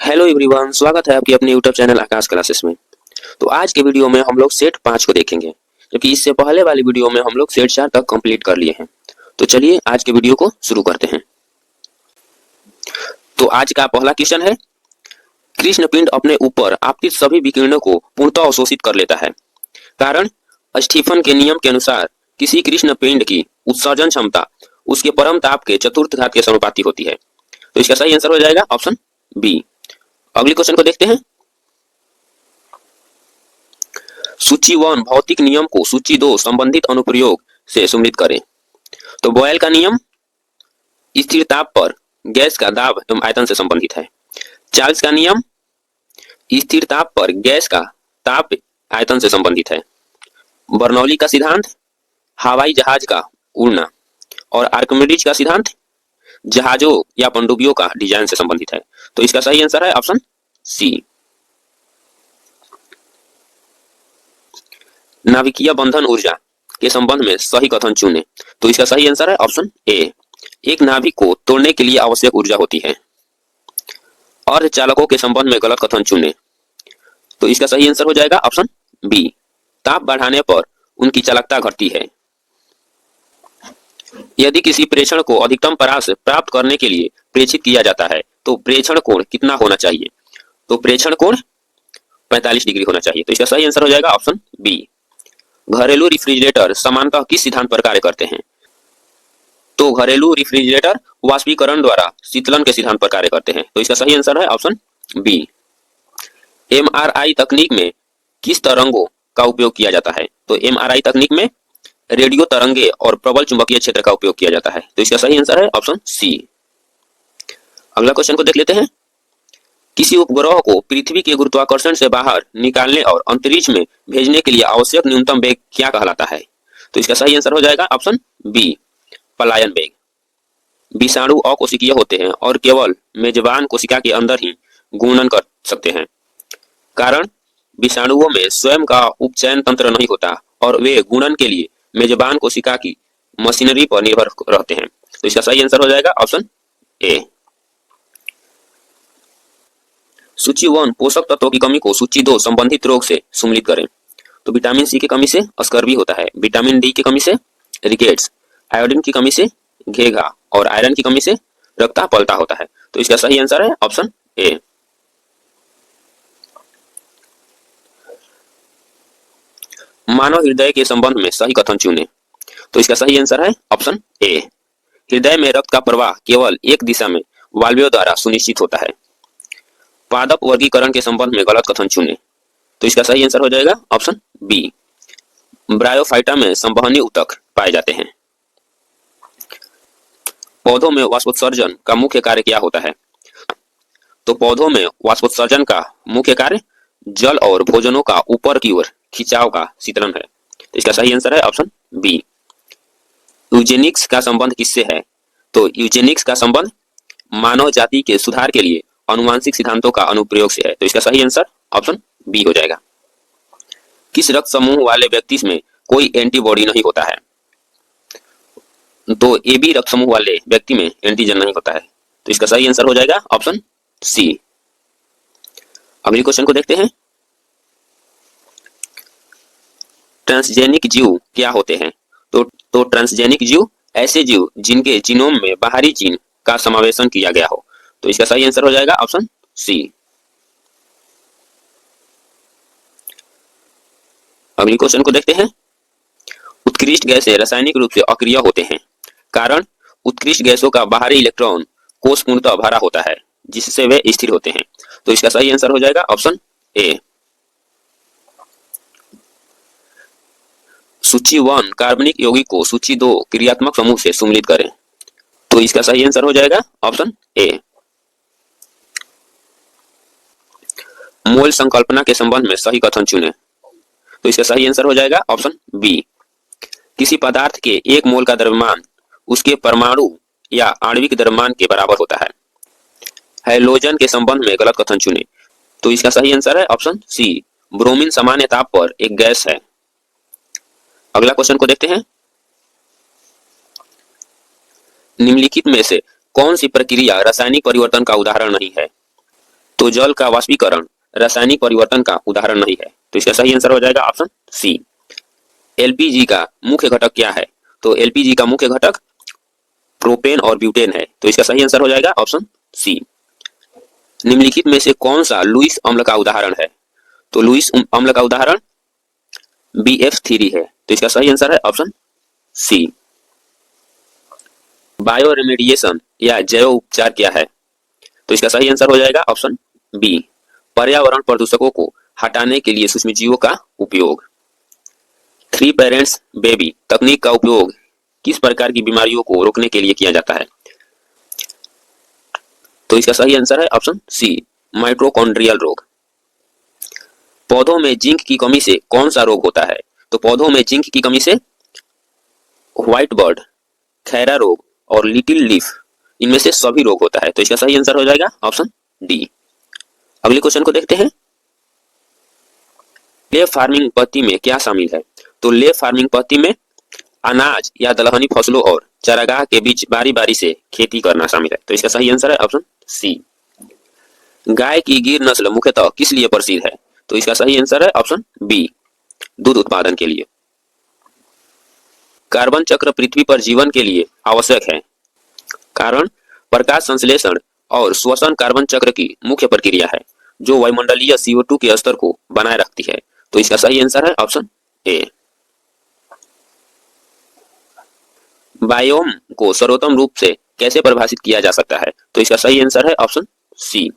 Hello everyone, स्वागत है आपके अपने यूट्यूब चैनल आकाश क्लासेस में। तो आज के वीडियो में हम लोग सेट 5 को देखेंगे, जबकि इससे पहले वाली वीडियो में हम लोग सेट 4 तक कंप्लीट कर लिए हैं। तो चलिए आज के वीडियो को शुरू करते हैं। तो आज का पहला क्वेश्चन है, कृष्ण पिंड अपने ऊपर आपतित सभी विकिरणों को पूर्णतः अवशोषित कर लेता है। कारण स्टीफन के नियम के अनुसार किसी कृष्ण पिंड की उत्सर्जन क्षमता उसके परम ताप के चतुर्थ घात के समानुपाती होती है। तो इसका सही आंसर हो जाएगा ऑप्शन बी। अगले क्वेश्चन को देखते हैं। सूची 1 भौतिक नियम को सूची 2 संबंधित अनुप्रयोग से सम्मिलित करें। तो बॉयल का नियम स्थिर ताप पर गैस का दाब एवं आयतन से संबंधित है। चार्ल्स का नियम स्थिर ताप पर गैस का ताप आयतन से संबंधित है। बर्नौली का सिद्धांत हवाई जहाज का उड़ना। और आर्किमिडीज का सिद्धांत जहाजों या पनडुब्बियों का डिजाइन से संबंधित है। तो इसका सही आंसर है ऑप्शन सी। नाभिकीय बंधन ऊर्जा के संबंध में सही कथन चुनें। तो इसका सही आंसर है ऑप्शन ए। एक नाभिक को तोड़ने के लिए आवश्यक ऊर्जा होती है। अर्धचालकों के संबंध में गलत कथन चुनें। तो इसका सही आंसर हो जाएगा ऑप्शन बी। ताप बढ़ाने पर उनकी चालकता घटती है। यदि किसी प्रेषण को अधिकतम परास प्राप्त करने के लिए प्रेषित किया जाता है तो प्रेषण कोण कितना होना चाहिए? तो प्रेषण कोण 45 डिग्री होना चाहिए। तो इसका सही आंसर हो जाएगा ऑप्शन बी। घरेलू रेफ्रिजरेटर सामान्यतः किस सिद्धांत पर कार्य करते हैं? तो घरेलू रेफ्रिजरेटर वाष्पीकरण द्वारा शीतलन के सिद्धांत पर कार्य करते हैं। तो इसका सही आंसर है ऑप्शन बी। एमआरआई तकनीक में किस तरंगों का उपयोग किया जाता है? तो एमआरआई तकनीक में रेडियो तरंगे और प्रबल चुंबकीय क्षेत्र का उपयोग किया जाता है। तो इसका सही आंसर है ऑप्शन सी। अगला क्वेश्चन को देख लेते हैं। किसी उपग्रह को पृथ्वी के गुरुत्वाकर्षण से बाहर निकालने और अंतरिक्ष में भेजने के लिए आवश्यक न्यूनतम वेग क्या कहलाता है? तो इसका सही आंसर हो जाएगा ऑप्शन बी, पलायन वेग। विषाणु अकोशिकीय होते हैं और केवल मेजबान कोशिका के अंदर ही गुणन कर सकते हैं। कारण विषाणुओं में स्वयं का उपचयन तंत्र नहीं होता और वे गुणन के लिए मेजबान कोशिका की मशीनरी पर निर्भर रहते हैं। तो इसका सही आंसर हो जाएगा ऑप्शन ए। सूची 1 पोषक तत्वों की कमी को सूची 2 संबंधित रोग से सम्मिलित करें। तो विटामिन सी की कमी से स्कर्वी होता है, विटामिन डी की कमी से रिकेट्स, आयोडीन की कमी से घेघा और आयरन की कमी से रक्तापलता होता है। तो इसका सही आंसर है ऑप्शन ए। मानव हृदय के संबंध में सही कथन चुनें। तो इसका सही आंसर है ऑप्शन ए। हृदय में रक्त का प्रवाह केवल एक दिशा में वाल्वों द्वारा सुनिश्चित होता है। पादप वर्गीकरण के संबंध में गलत कथन चुनें। तो इसका सही आंसर हो जाएगा ऑप्शन बी। ब्रायोफाइटा में संवहनी ऊतक पाए जाते हैं। पौधों में वाष्पोत्सर्जन का मुख्य कार्य क्या होता है? तो पौधों में वाष्पोत्सर्जन का मुख्य कार्य जल और भोजनों का ऊपर की ओर खिंचाव का शीतलन है। तो इसका सही आंसर है ऑप्शन बी। यूजेनिक्स का संबंध किससे है? तो यूजेनिक्स का संबंध मानव जाति के सुधार के लिए आनुवांशिक सिद्धांतों का अनुप्रयोग से है। तो इसका सही आंसर ऑप्शन बी हो जाएगा। किस रक्त समूह वाले व्यक्ति में कोई एंटीबॉडी नहीं होता है? तो ए बी रक्त समूह वाले व्यक्ति में एंटीजन नहीं होता है। तो इसका सही आंसर हो जाएगा ऑप्शन सी। अगले क्वेश्चन को देखते हैं। ट्रांसजेनिक जीव क्या होते हैं? तो ट्रांसजेनिक जीव ऐसे जीव जिनके जीनोम में बाहरी जीन का समावेशन किया गया हो। तो इसका सही आंसर हो जाएगा ऑप्शन सी। अगले क्वेश्चन को देखते हैं। उत्कृष्ट गैसें रासायनिक रूप से अक्रिय होते हैं। कारण उत्कृष्ट गैसों का बाहरी इलेक्ट्रॉन कोश पूर्णतः भरा होता है, जिससे वे स्थिर होते हैं। तो इसका सही आंसर हो जाएगा ऑप्शन ए। सूची 1 कार्बनिक यौगिक को सूची 2 क्रियात्मक समूह से सम्मिलित करें। तो इसका सही आंसर हो जाएगा ऑप्शन ए। मोल संकल्पना के संबंध में सही कथन चुनें। तो इसका सही आंसर हो जाएगा ऑप्शन बी। किसी पदार्थ के 1 मोल का द्रव्यमान उसके परमाणु या आणविक द्रव्यमान के बराबर होता है। हैलोजन के संबंध में गलत कथन चुनें। तो इसका सही आंसर है ऑप्शन सी। ब्रोमीन सामान्य ताप पर एक गैस है। अगला क्वेश्चन को देखते हैं। निम्नलिखित में से कौन सी प्रक्रिया रासायनिक परिवर्तन का उदाहरण नहीं है? तो तो जल का वाष्पीकरण रासायनिक परिवर्तन का उदाहरण नहीं है। तो इसका सही आंसर हो जाएगा ऑप्शन सी। एलपीजी का मुख्य घटक क्या है? तो एलपीजी का मुख्य घटक प्रोपेन और ब्यूटेन है। तो इसका सही आंसर हो जाएगा ऑप्शन सी। निम्नलिखित में से कौन सा लुईस अम्ल का उदाहरण है? तो लुईस अम्ल का उदाहरण BF3 है। तो इसका सही आंसर है ऑप्शन सी। बायो रेमेडिएशन या जैव उपचार क्या है? तो इसका सही आंसर हो जाएगा ऑप्शन बी। पर्यावरण प्रदूषकों को हटाने के लिए सूक्ष्मजीवों का उपयोग। 3 पेरेंट्स बेबी तकनीक का उपयोग किस प्रकार की बीमारियों को रोकने के लिए किया जाता है? तो इसका सही आंसर है ऑप्शन सी, माइटोकॉन्ड्रियल रोग। पौधों में जिंक की कमी से कौन सा रोग होता है? तो पौधों में जिंक की कमी से व्हाइट बर्ड, खैरा रोग और लिटिल लीफ, इनमें से सभी रोग होता है। तो इसका सही आंसर हो जाएगा ऑप्शन डी। अगले क्वेश्चन को देखते हैं। ले फार्मिंग पद्धति में क्या शामिल है? तो ले फार्मिंग पद्धति में अनाज या दलहनी फसलों और चारागाह के बीच बारी बारी से खेती करना शामिल है। तो इसका सही आंसर है ऑप्शन सी। गाय की गिर नस्ल मुख्यतः किस लिए प्रसिद्ध है? तो इसका सही आंसर है ऑप्शन बी, दूध उत्पादन के लिए। कार्बन चक्र पृथ्वी पर जीवन के लिए आवश्यक है। कारण प्रकाश संश्लेषण और श्वसन कार्बन चक्र की मुख्य प्रक्रिया है जो वायुमंडलीय CO2 के स्तर को बनाए रखती है। तो इसका सही आंसर है ऑप्शन ए। बायोम को सर्वोत्तम रूप से कैसे परिभाषित किया जा सकता है? तो इसका सही आंसर है ऑप्शन सी,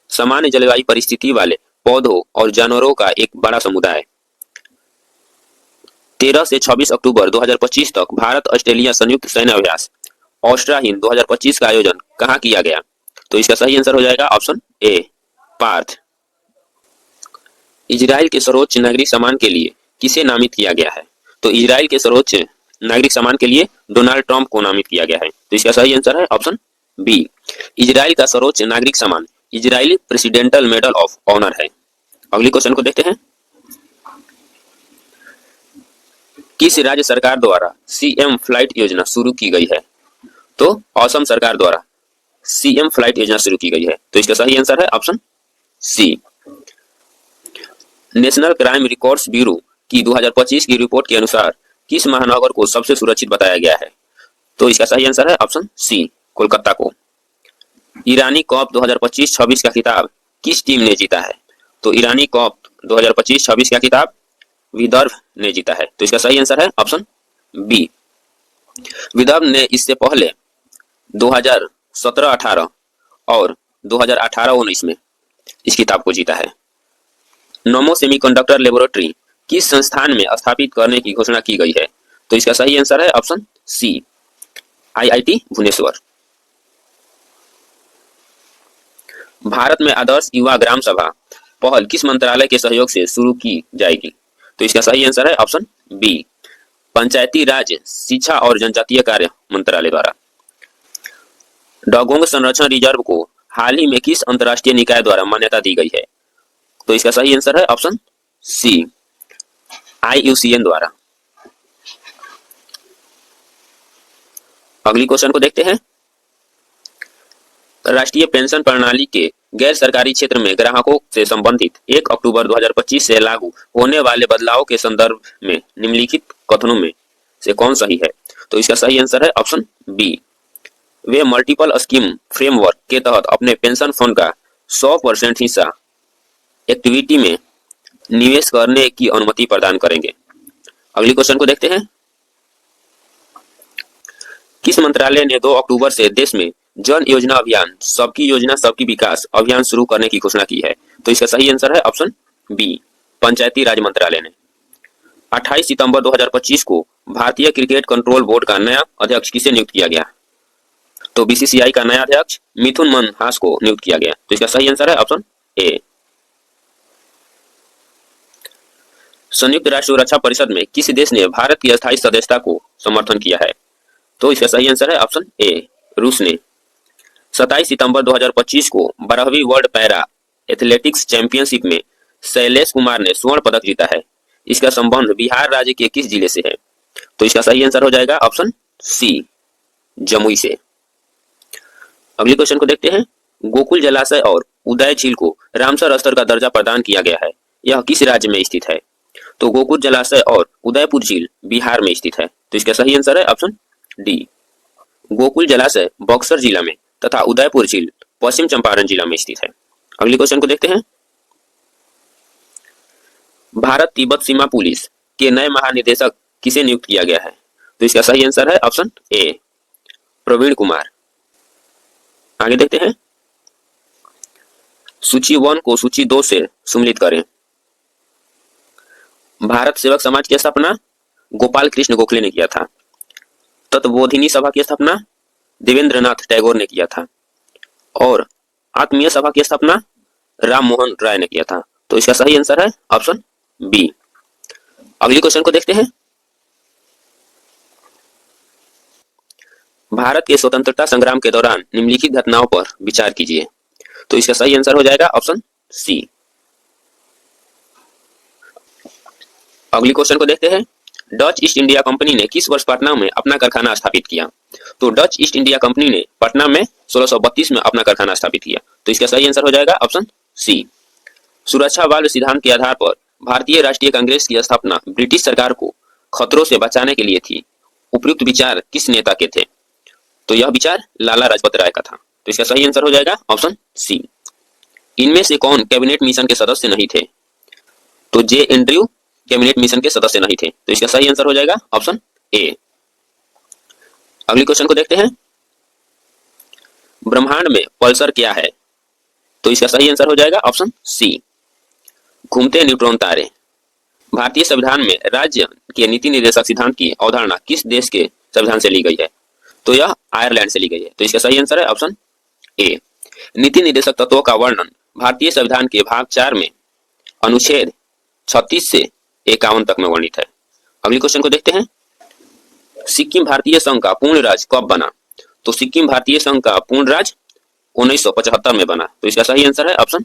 सामान्य जलवायु परिस्थिति वाले पौधों और जानवरों का एक बड़ा समुदाय। 13 से 26 अक्टूबर 2025 तक भारत ऑस्ट्रेलिया संयुक्त सैन्य अभ्यास ऑस्ट्रा हिंद 2025 का आयोजन कहाँ किया गया? तो इसका सही आंसर हो जाएगा ऑप्शन ए, पार्थ। इजराइल के सर्वोच्च नागरिक सम्मान के लिए किसे नामित किया गया है? तो इजराइल के सर्वोच्च नागरिक सम्मान के लिए डोनाल्ड ट्रंप को नामित किया गया है। तो इसका सही आंसर है ऑप्शन बी। इजराइल का सर्वोच्च नागरिक सम्मान Israeli presidential medal of honour है। अगले क्वेश्चन को देखते हैं। किस राज्य सरकार द्वारा CM फ्लाइट योजना शुरू की गई है? तो असम सरकार द्वारा CM फ्लाइट योजना शुरू की गई है। तो इसका सही आंसर है option C. National crime records bureau की 2025 की रिपोर्ट के अनुसार किस महानगर को सबसे सुरक्षित बताया गया है? तो इसका सही आंसर है ऑप्शन सी, कोलकाता को। ईरानी कप 2025-26 का खिताब किस टीम ने जीता है? तो ईरानी कप 2025-26 का खिताब विदर्भ ने जीता है। तो इसका सही आंसर है ऑप्शन बी। विदर्भ ने इससे पहले 2017-18 और 2018-19 में इस खिताब को जीता है। नमो सेमीकंडक्टर लेबोरेटरी किस संस्थान में स्थापित करने की घोषणा की गई है? तो इसका सही आंसर है option C, IIT Bhubaneswar. Bharat में आदर्श युवा ग्राम सभा पहल किस मंत्रालय के सहयोग से शुरू की जाएगी? तो इसका सही आंसर है ऑप्शन बी, पंचायती राज, शिक्षा और जनजातीय कार्य मंत्रालय द्वारा। डोगोंग संरक्षण रिजर्व को हाल ही में किस अंतर्राष्ट्रीय निकाय द्वारा मान्यता दी गई है? तो इसका सही आंसर है ऑप्शन सी, IUCN द्वारा। अगली क्वेश्चन को देखते हैं। राष्ट्रीय पेंशन प्रणाली के गैर सरकारी क्षेत्र में ग्राहकों से संबंधित 1 अक्टूबर 2025 से लागू होने वाले बदलावों के संदर्भ में निम्नलिखित कथनों में से कौन सही है? तो इसका सही आंसर है ऑप्शन बी। वे मल्टीपल स्कीम फ्रेमवर्क के तहत अपने पेंशन फंड का 100% हिस्सा एक्टिविटी में निवेश करने की अनुमति प्रदान करेंगे। अगली क्वेश्चन को देखते हैं। किस मंत्रालय ने 2 अक्टूबर से देश में जन योजना अभियान सबकी योजना सबकी विकास अभियान शुरू करने की घोषणा की है? तो इसका सही आंसर है ऑप्शन बी, पंचायती राज मंत्रालय ने। 28 सितंबर 2025 को भारतीय क्रिकेट कंट्रोल बोर्ड का नया अध्यक्ष किसे नियुक्त किया गया? तो BCCI का नया अध्यक्ष मिथुन मनहास को नियुक्त किया गया। तो इसका सही आंसर है ऑप्शन ए। संयुक्त राष्ट्र सुरक्षा परिषद में किस देश ने भारत की अस्थायी सदस्यता को समर्थन किया है? तो इसका सही आंसर है ऑप्शन ए, रूस ने। 27 सितंबर 2025 को 12वीं वर्ल्ड पैरा एथलेटिक्स चैंपियनशिप में शैलेश कुमार ने स्वर्ण पदक जीता है। इसका संबंध बिहार राज्य के किस जिले से है? तो इसका सही आंसर हो जाएगा ऑप्शन सी, जमुई से। अगले क्वेश्चन को देखते हैं। गोकुल जलाशय और उदय झील को रामसर स्तर का दर्जा प्रदान किया गया है, यह किस राज्य में स्थित है? तो गोकुल जलाशय और उदयपुर झील बिहार में स्थित है। तो इसका सही आंसर है ऑप्शन डी। गोकुल जलाशय बक्सर जिला में तथा उदयपुर झील पश्चिम चंपारण जिला में स्थित है। अगले क्वेश्चन को देखते हैं। भारत तिब्बत सीमा पुलिस के नए महानिदेशक किसे नियुक्त किया गया है? तो इसका सही आंसर है ऑप्शन ए, प्रवीण कुमार। आगे देखते हैं। सूची 1 को सूची 2 से सम्मिलित करें। भारत सेवक समाज की स्थापना गोपाल कृष्ण गोखले ने किया था। तत्वबोधिनी सभा की स्थापना देवेंद्रनाथ टैगोर ने किया था और आत्मीय सभा की स्थापना राम मोहन राय ने किया था। तो इसका सही आंसर है ऑप्शन बी। अगले क्वेश्चन को देखते हैं। भारत के स्वतंत्रता संग्राम के दौरान निम्नलिखित घटनाओं पर विचार कीजिए। तो इसका सही आंसर हो जाएगा ऑप्शन सी। अगले क्वेश्चन को देखते हैं। डच ईस्ट इंडिया कंपनी ने किस वर्ष पटना में अपना कारखाना स्थापित किया? तो डच ईस्ट इंडिया कंपनी ने पटना में 1632 में अपना कारखाना स्थापित किया। तो इसका सही आंसर हो जाएगा ऑप्शन सी। सुरक्षा वाल्व सिद्धांत के आधार पर भारतीय राष्ट्रीय कांग्रेस की स्थापना ब्रिटिश सरकार को खतरों से बचाने के लिए थी। उपयुक्त विचार किस नेता के थे? तो यह विचार लाला लाजपत राय का था। तो इसका सही आंसर हो जाएगा ऑप्शन सी। इनमें से कौन कैबिनेट मिशन के सदस्य नहीं थे? तो जे एंड्रयू कैबिनेट मिशन के सदस्य नहीं थे। तो इसका सही आंसर हो जाएगा ऑप्शन ए। अगले क्वेश्चन को देखते हैं। ब्रह्मांड में पल्सर क्या है? तो इसका सही आंसर हो जाएगा ऑप्शन सी, घूमते न्यूट्रॉन तारे। भारतीय संविधान में राज्य के नीति निर्देशक सिद्धांत की अवधारणा किस देश के संविधान से ली गई है? तो यह आयरलैंड से ली गई है। तो इसका सही आंसर है ऑप्शन ए। नीति निर्देशक तत्वों का वर्णन भारतीय संविधान के भाग 4 में अनुच्छेद 36 से 51 तक में वर्णित है। अगले क्वेश्चन को देखते हैं। सिक्किम भारतीय संघ का पूर्ण राज्य कब बना? तो सिक्किम भारतीय संघ का पूर्ण राज्य 1975 में बना। तो इसका सही आंसर है ऑप्शन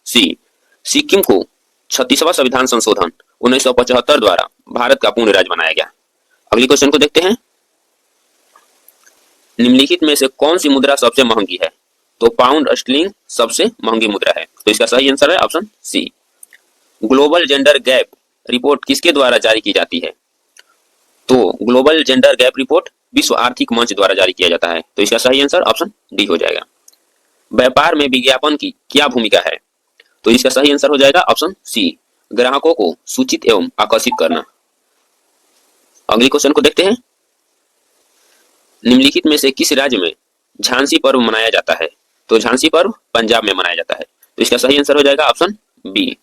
सी। सिक्किम को 36वां संविधान संशोधन 1975 द्वारा भारत का पूर्ण राज्य बनाया गया। अगले क्वेश्चन को देखते हैं। निम्नलिखित में से कौन सी मुद्रा सबसे महंगी है? तो पाउंड स्टर्लिंग सबसे महंगी मुद्रा है। तो इसका सही आंसर है option C. Global gender gap report किसके द्वारा जारी की जाती है? तो ग्लोबल जेंडर गैप रिपोर्ट विश्व आर्थिक मंच द्वारा जारी किया जाता है। तो इसका सही आंसर ऑप्शन डी हो जाएगा। व्यापार में विज्ञापन की क्या भूमिका है? तो इसका सही आंसर हो जाएगा ऑप्शन सी, ग्राहकों को सूचित एवं आकर्षित करना। अगले क्वेश्चन को देखते हैं। निम्नलिखित में से किस राज्य में झांसी पर्व मनाया जाता है? तो झांसी पर्व पंजाब में मनाया जाता है। तो इसका सही आंसर हो जाएगा ऑप्शन बी।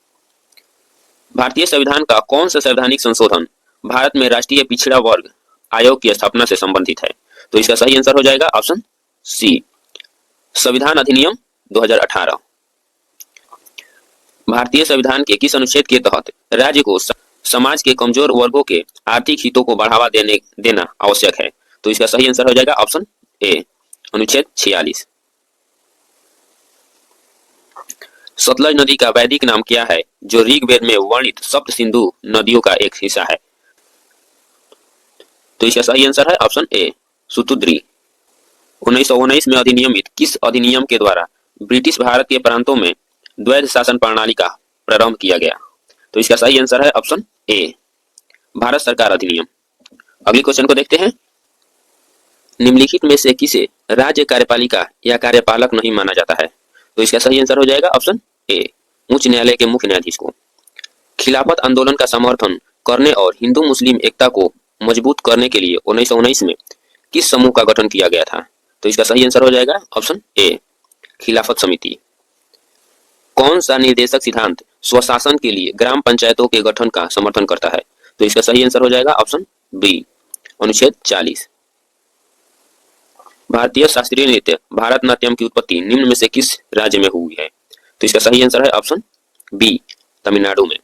भारतीय संविधान का कौन सा संवैधानिक संशोधन भारत में राष्ट्रीय पिछड़ा वर्ग आयोग की स्थापना से संबंधित है? तो इसका सही आंसर हो जाएगा ऑप्शन सी, संविधान अधिनियम 2018। भारतीय संविधान के किस अनुच्छेद के तहत राज्य को समाज के कमजोर वर्गों के आर्थिक हितों को बढ़ावा देना आवश्यक है? तो इसका सही आंसर हो जाएगा ऑप्शन ए, अनुच्छेद 46। सतलज नदी का वैदिक नाम क्या है जो ऋग्वेद में वर्णित सप्त सिंधु नदियों का एक हिस्सा है? तो इसका सही आंसर है ऑप्शन ए, सुतुद्री। 1919 में अधिनियमित किस अधिनियम के द्वारा ब्रिटिश भारत के प्रांतों में द्वैध शासन प्रणाली का प्रारंभ किया गया? तो इसका सही आंसर है ऑप्शन ए, भारत सरकार अधिनियम। अगले क्वेश्चन को देखते हैं। निम्नलिखित में से किसे राज्य कार्यपालिका या कार्यपालक नहीं माना जाता है? तो इसका सही आंसर हो जाएगा ऑप्शन ए, उच्च न्यायालय के मुख्य न्यायाधीश को। खिलाफत आंदोलन का समर्थन करने और हिंदू मुस्लिम एकता को मजबूत करने के लिए 1919 में किस समूह का गठन किया गया था? तो इसका सही आंसर हो जाएगा ऑप्शन ए, खिलाफत समिति। कौन सा निर्देशक सिद्धांत स्वशासन के लिए ग्राम पंचायतों के गठन का समर्थन करता है? तो इसका सही आंसर हो जाएगा ऑप्शन बी, अनुच्छेद 40। भारतीय शास्त्रीय नृत्य भारतनाट्यम की उत्पत्ति निम्न में से किस राज्य में हुई है? तो इसका सही आंसर है ऑप्शन बी, तमिलनाडु में।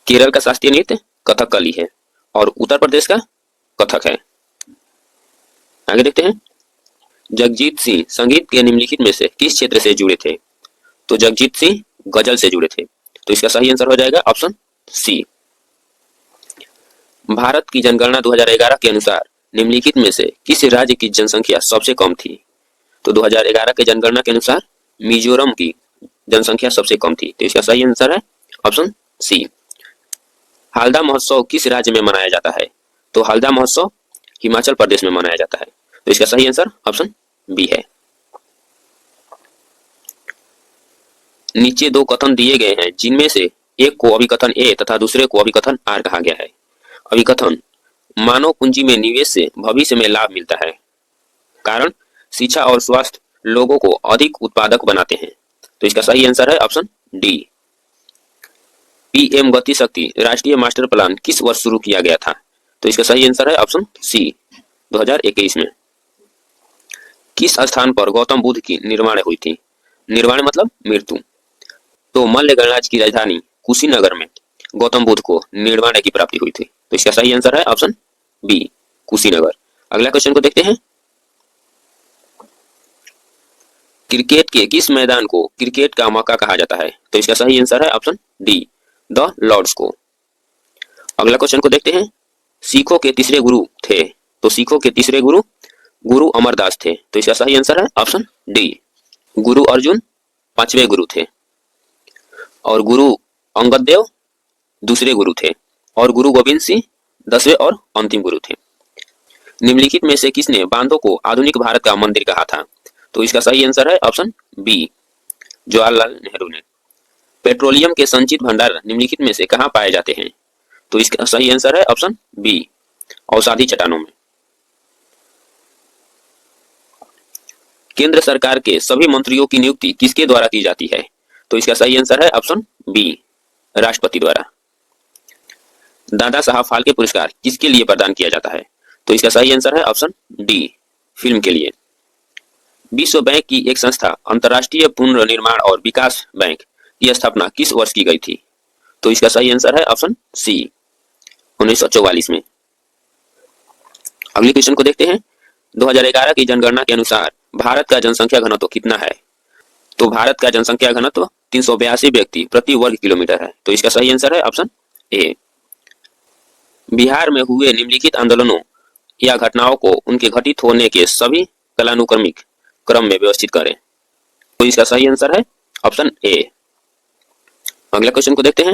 केरल का शास्त्रीय नृत्य कथकली है और उत्तर प्रदेश का कथक है। आगे देखते हैं। जगजीत सिंह संगीत के निम्नलिखित में से किस क्षेत्र से जुड़े थे? तो जगजीत सिंह गजल से जुड़े थे। तो इसका सही आंसर हो जाएगा ऑप्शन सी। भारत की जनगणना 2011 के अनुसार निम्नलिखित में से किस राज्य की जनसंख्या सबसे कम थी? तो तो 2011 के जनगणना के अनुसार मिजोरम की जनसंख्या सबसे कम थी, तो इसका सही आंसर है ऑप्शन सी। हल्दा महोत्सव किस राज्य में मनाया जाता है? तो हल्दा महोत्सव हिमाचल प्रदेश में मनाया जाता है, तो इसका सही आंसर ऑप्शन बी है। नीचे दो कथन दिए गए हैं जिनमें से एक को अभिकथन ए तथा दूसरे को अभिकथन आर कहा गया है। अभिकथन, मानव पूंजी में निवेश से भविष्य में लाभ मिलता है। कारण, शिक्षा और स्वास्थ्य लोगों को अधिक उत्पादक बनाते हैं, तो इसका सही आंसर है ऑप्शन डी। पीएम गति शक्ति राष्ट्रीय मास्टर प्लान किस वर्ष शुरू किया गया था? तो इसका सही आंसर है ऑप्शन सी, 2021 में। किस स्थान पर गौतम बुद्ध की निर्वाण हुई थी? निर्वाण मतलब मृत्यु। तो मल्ल गणराज्य की राजधानी कुशीनगर में गौतम बुद्ध को निर्वाण की प्राप्ति हुई थी, तो इसका सही आंसर है ऑप्शन बी, कुशीनगर। अगला क्वेश्चन को देखते हैं। क्रिकेट के किस मैदान को क्रिकेट का मक्का कहा जाता है? तो इसका सही आंसर है ऑप्शन डी, द लॉर्ड्स को। अगला क्वेश्चन को देखते हैं। सिखों के तीसरे गुरु थे, तो सिखों के तीसरे गुरु गुरु अमरदास थे, तो इसका सही आंसर है ऑप्शन डी। गुरु अर्जुन पांचवें गुरु थे और गुरु अंगद देव दूसरे गुरु थे और गुरु गोविंद सिंह 10वें और अंतिम गुरु थे। निम्नलिखित में से किसने बांधों को आधुनिक भारत का मंदिर कहा था? तो इसका सही आंसर है ऑप्शन बी, जवाहरलाल नेहरू ने। पेट्रोलियम के संचित भंडार निम्नलिखित में से कहां पाए जाते हैं? तो इसका सही आंसर है ऑप्शन बी, औषधि चट्टानों में। केंद्र सरकार के सभी मंत्रियों की नियुक्ति किसके द्वारा की जाती है? तो इसका सही आंसर है ऑप्शन बी, राष्ट्रपति द्वारा। दादा साहब फाल्के पुरस्कार किसके लिए प्रदान किया जाता है? तो इसका सही आंसर है ऑप्शन डी, फिल्म के लिए। विश्व बैंक की एक संस्था अंतर्राष्ट्रीय पुनर्निर्माण और विकास बैंक की स्थापना किस वर्ष की गई थी? तो इसका सही आंसर है ऑप्शन सी, 1944 में। अगले क्वेश्चन को देखते हैं। 2011 की जनगणना के अनुसार भारत का जनसंख्या घनत्व कितना है? तो भारत का जनसंख्या घनत्व 382 व्यक्ति प्रति वर्ग किलोमीटर है, तो इसका सही आंसर है ऑप्शन ए। बिहार में हुए निम्नलिखित आंदोलनों या घटनाओं को उनके घटित होने के सभी कालानुक्रमिक क्रम में व्यवस्थित करें, तो इसका सही आंसर है ऑप्शन ए। अगला क्वेश्चन को देखते हैं।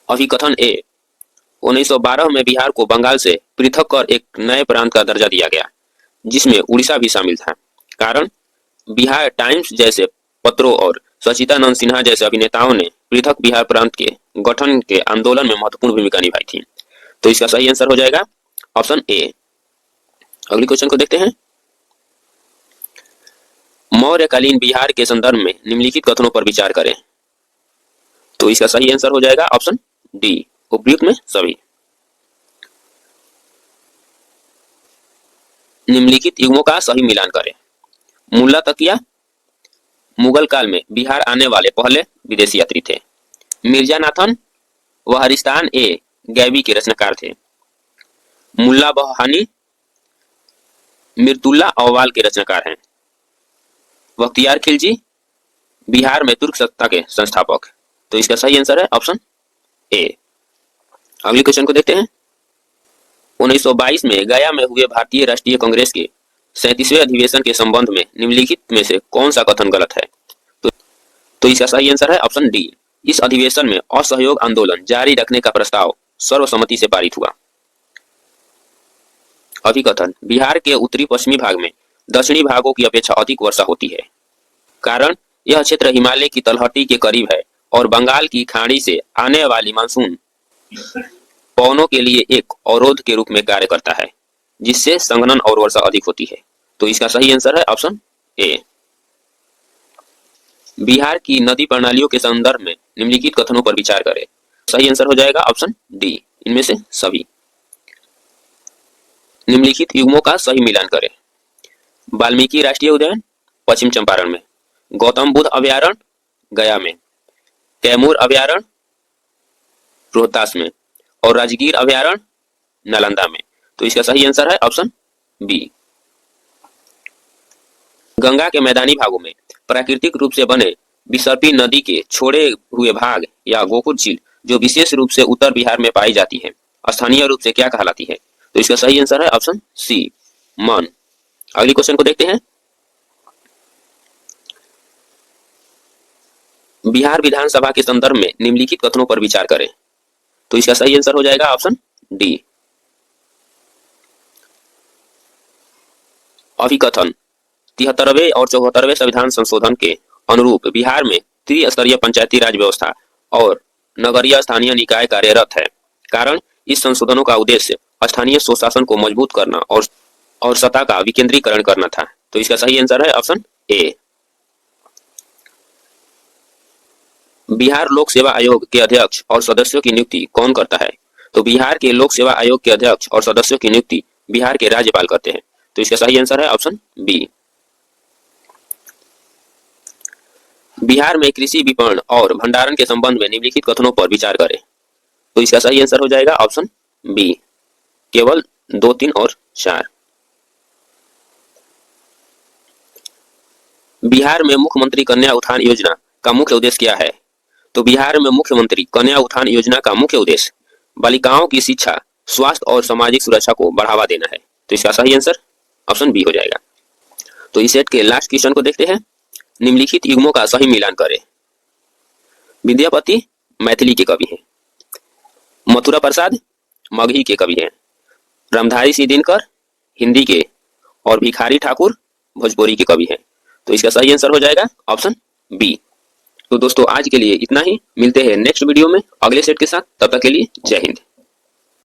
अभिकथन ए, 1912 में बिहार को बंगाल से पृथक कर एक नए प्रांत का दर्जा दिया गया जिसमें उड़ीसा भी शामिल था। कारण, बिहार टाइम्स जैसे पत्रों और सचिदानंद सिन्हा जैसे अभिनेताओं ने पृथक बिहार प्रांत के गठन के आंदोलन में महत्वपूर्ण भूमिका निभाई थी, तो इसका सही आंसर हो जाएगा ऑप्शन ए। अगले क्वेश्चन को देखते हैं। मौर्यकालीन बिहार के संदर्भ में निम्नलिखित कथनों पर विचार करें, तो इसका सही आंसर हो जाएगा ऑप्शन डी, उपयुक्त में सभी। निम्नलिखित युग्मों का सही मिलान करें। मुल्ला तकिया मुगल काल में बिहार आने वाले पहले विदेशी यात्री थे। मिर्जा नाथन वहारिस्तान ए गैबी के रचनाकार थे। मुल्ला बहानी मिर्तुल्ला अव्वाल के रचनाकार हैं। बख्तियार खिलजी बिहार में तुर्क सत्ता के संस्थापक, तो इसका सही आंसर है ऑप्शन ए। अगले क्वेश्चन को देखते हैं। 1922 में गया में हुए भारतीय राष्ट्रीय कांग्रेस के 37वें अधिवेशन के संबंध में निम्नलिखित में से कौन सा कथन गलत है? तो इसका सही आंसर है ऑप्शन डी। इस अधिवेशन में असहयोग आंदोलन जारी रखने का प्रस्ताव सर्वसम्मति से पारित हुआ। अभिकथन, बिहार के उत्तरी पश्चिमी भाग में दक्षिणी भागों की अपेक्षा अधिक वर्षा होती है। कारण, यह क्षेत्र हिमालय की तलहटी के करीब है और बंगाल की खाड़ी से आने वाली मानसून पवनों के लिए एक अवरोध के रूप में कार्य करता है जिससे संघनन और वर्षा अधिक होती है, तो इसका सही आंसर है ऑप्शन ए। बिहार की नदी प्रणालियों के संदर्भ में निम्नलिखित कथनों पर विचार करें, सही आंसर हो जाएगा ऑप्शन डी, इनमें से सभी। निम्नलिखित युग्मों का सही मिलान करें। वाल्मीकि राष्ट्रीय उद्यान पश्चिम चंपारण में, गौतम बुद्ध अभ्यारण्य गया में, कैमूर अभ्यारण्य रोहतास में और राजगीर अभ्यारण्य नालंदा में, तो इसका सही आंसर है ऑप्शन बी। गंगा के मैदानी भागों में प्राकृतिक रूप से बने बिसरपी नदी के छोड़े हुए भाग या गोकुल झील जो विशेष रूप से उत्तर बिहार में पाई जाती है स्थानीय रूप से क्या कहलाती है? तो इसका सही आंसर है ऑप्शन सी, मन। अगली क्वेश्चन को देखते हैं। बिहार विधानसभा के संदर्भ में निम्नलिखित कथनों पर विचार करें। तो इसका सही आंसर हो जाएगा ऑप्शन डी। अभिकथन 73वें और 74वें संविधान संशोधन के अनुरूप बिहार में त्रिस्तरीय पंचायती राज व्यवस्था और नगरीय स्थानीय निकाय कार्यरत है। कारण इस संशोधनों का उद्देश्य स्थानीय स्वशासन को मजबूत करना और सत्ता का विकेंद्रीकरण करना था। तो इसका सही आंसर है ऑप्शन ए। बिहार लोक सेवा आयोग के अध्यक्ष और सदस्यों की नियुक्ति कौन करता है? तो बिहार के लोक सेवा आयोग के अध्यक्ष और सदस्यों की नियुक्ति बिहार के राज्यपाल करते हैं। तो इसका सही आंसर है ऑप्शन बी। बिहार में कृषि विपणन और भंडारण के संबंध में निम्नलिखित कथनों पर विचार करें। तो इसका सही आंसर हो जाएगा ऑप्शन बी, केवल 2, 3 और 4। बिहार में मुख्यमंत्री कन्या उत्थान योजना का मुख्य उद्देश्य क्या है? तो बिहार में मुख्यमंत्री कन्या उत्थान योजना का मुख्य उद्देश्य बालिकाओं की शिक्षा, स्वास्थ्य और सामाजिक सुरक्षा को बढ़ावा देना है। तो इसका सही आंसर ऑप्शन बी हो जाएगा। तो इस सेट के लास्ट क्वेश्चन को देखते हैं। निम्नलिखित युग्मों का सही मिलान करें। विद्यापति मैथिली के कवि हैं, मथुरा प्रसाद मगही के कवि हैं, रामधारी सिंह दिनकर हिंदी के और भिखारी ठाकुर भोजपुरी के कवि हैं। तो इसका सही आंसर हो जाएगा ऑप्शन बी। तो दोस्तों आज के लिए इतना ही, मिलते हैं नेक्स्ट वीडियो में अगले सेट के साथ। तब तक के लिए जय हिंद।